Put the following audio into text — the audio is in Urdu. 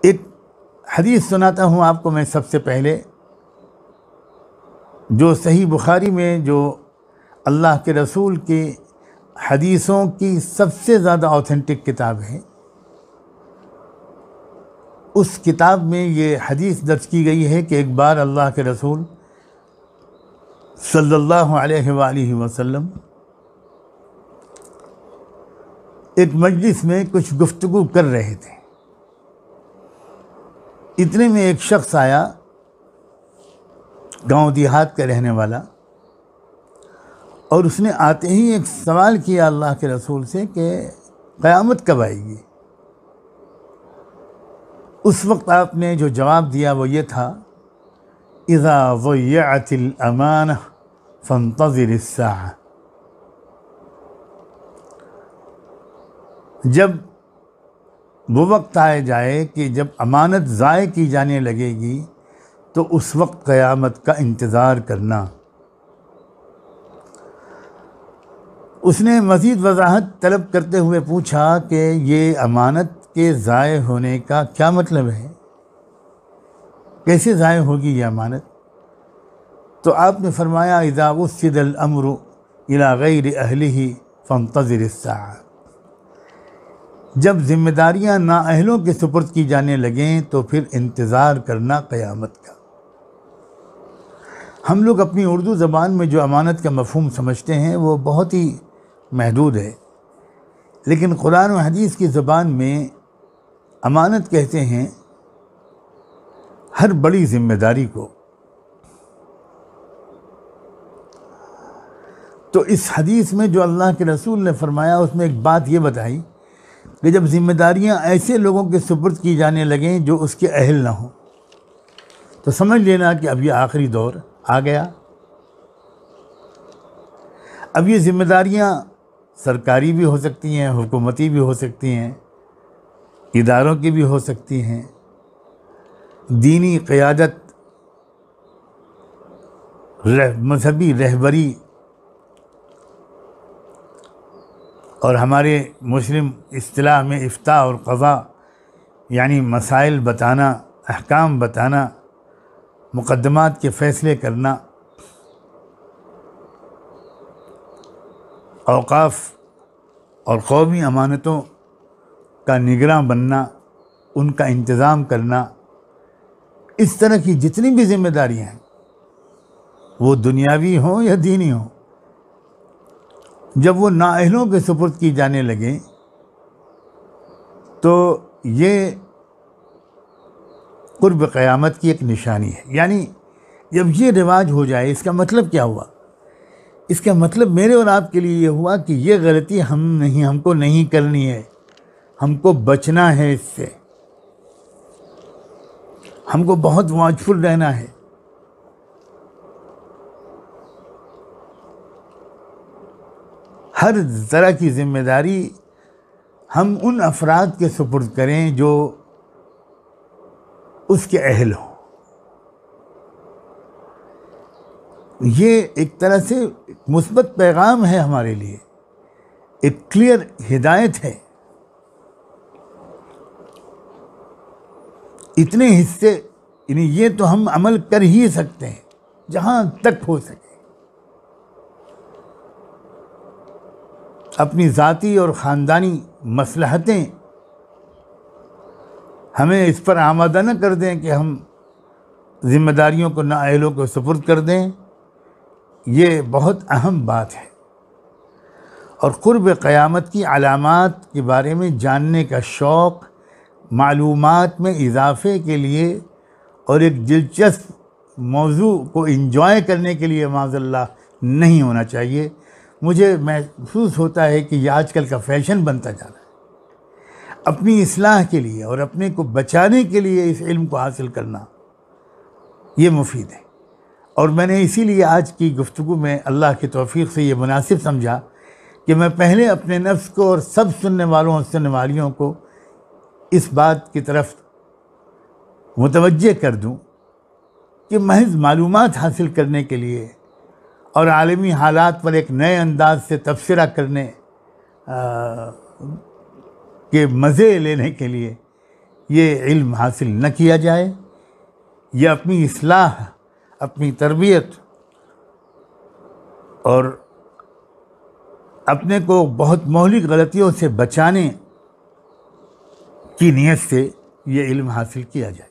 ایک حدیث سناتا ہوں آپ کو میں سب سے پہلے، جو صحیح بخاری میں جو اللہ کے رسول کی حدیثوں کی سب سے زیادہ اوتھینٹک کتاب ہے، اس کتاب میں یہ حدیث درج کی گئی ہے کہ ایک بار اللہ کے رسول صلی اللہ علیہ وآلہ وسلم ایک مجلس میں کچھ گفتگو کر رہے تھے۔ اتنے میں ایک شخص آیا، گاؤں دیہات کا رہنے والا، اور اس نے آتے ہی ایک سوال کیا اللہ کے رسول سے کہ قیامت کب آئے گی؟ اس وقت آپ نے جو جواب دیا وہ یہ تھا، اذا ضیعت الامانہ فانتظر الساعہ، جب وہ وقت آئے جائے کہ جب امانت ضائع کی جانے لگے گی تو اس وقت قیامت کا انتظار کرنا۔ اس نے مزید وضاحت طلب کرتے ہوئے پوچھا کہ یہ امانت کے ضائع ہونے کا کیا مطلب ہے؟ کیسے ضائع ہوگی یہ امانت؟ تو آپ نے فرمایا، اذا وسد الامر الى غیر اہلہ فانتظر الساعہ، جب ذمہ داریاں نااہلوں کے سپرد کی جانے لگیں تو پھر انتظار کرنا قیامت کا۔ ہم لوگ اپنی اردو زبان میں جو امانت کا مفہوم سمجھتے ہیں وہ بہت ہی محدود ہے، لیکن قرآن و حدیث کی زبان میں امانت کہتے ہیں ہر بڑی ذمہ داری کو۔ تو اس حدیث میں جو اللہ کے رسول نے فرمایا اس میں ایک بات یہ بتائی کہ جب ذمہ داریاں ایسے لوگوں کے سپرد کی جانے لگیں جو اس کے اہل نہ ہوں، تو سمجھ لینا کہ اب یہ آخری دور آ گیا۔ اب یہ ذمہ داریاں سرکاری بھی ہو سکتی ہیں، حکومتی بھی ہو سکتی ہیں، اداروں کی بھی ہو سکتی ہیں، دینی قیادت، مذہبی رہبری، اور ہمارے مسلم اصطلاح میں افتاء اور قضاء، یعنی مسائل بتانا، احکام بتانا، مقدمات کے فیصلے کرنا، اوقاف اور قومی امانتوں کا نگراں بننا، ان کا انتظام کرنا، اس طرح کی جتنی بھی ذمہ داریاں ہیں وہ دنیاوی ہوں یا دینی ہوں، جب وہ نااہلوں کے سپرد کی جانے لگیں تو یہ قرب قیامت کی ایک نشانی ہے۔ یعنی جب یہ رواج ہو جائے، اس کا مطلب کیا ہوا؟ اس کا مطلب میرے اور آپ کے لیے یہ ہوا کہ یہ غلطی ہم کو نہیں کرنی ہے، ہم کو بچنا ہے، اس سے ہم کو بہت واچفل رہنا ہے۔ ہر طرح کی ذمہ داری ہم ان افراد کے سپرد کریں جو اس کے اہل ہوں۔ یہ ایک طرح سے مثبت پیغام ہے ہمارے لیے، ایک کلیئر ہدایت ہے۔ اتنے حصے، یعنی یہ تو ہم عمل کر ہی سکتے ہیں جہاں تک ہو سکے۔ اپنی ذاتی اور خاندانی مصلحتیں ہمیں اس پر آمادہ نہ کر دیں کہ ہم ذمہ داریوں کو نااہلوں کو سپرد کر دیں، یہ بہت اہم بات ہے۔ اور قرب قیامت کی علامات کے بارے میں جاننے کا شوق معلومات میں اضافے کے لیے اور ایک دلچسپ موضوع کو انجوائے کرنے کے لیے معاذ اللہ نہیں ہونا چاہیے۔ مجھے محسوس ہوتا ہے کہ یہ آج کل کا فیشن بنتا جا رہا ہے۔ اپنی اصلاح کے لیے اور اپنے کو بچانے کے لیے اس علم کو حاصل کرنا یہ مفید ہے۔ اور میں نے اسی لیے آج کی گفتگو میں اللہ کی توفیق سے یہ مناسب سمجھا کہ میں پہلے اپنے نفس کو اور سب سننے والوں اور سننے والیوں کو اس بات کی طرف متوجہ کر دوں کہ محض معلومات حاصل کرنے کے لیے اور عالمی حالات پر ایک نئے انداز سے تبصرہ کرنے کے مزے لینے کے لیے یہ علم حاصل نہ کیا جائے، یا اپنی اصلاح، اپنی تربیت اور اپنے کو بہت مہلک غلطیوں سے بچانے کی نیت سے یہ علم حاصل کیا جائے۔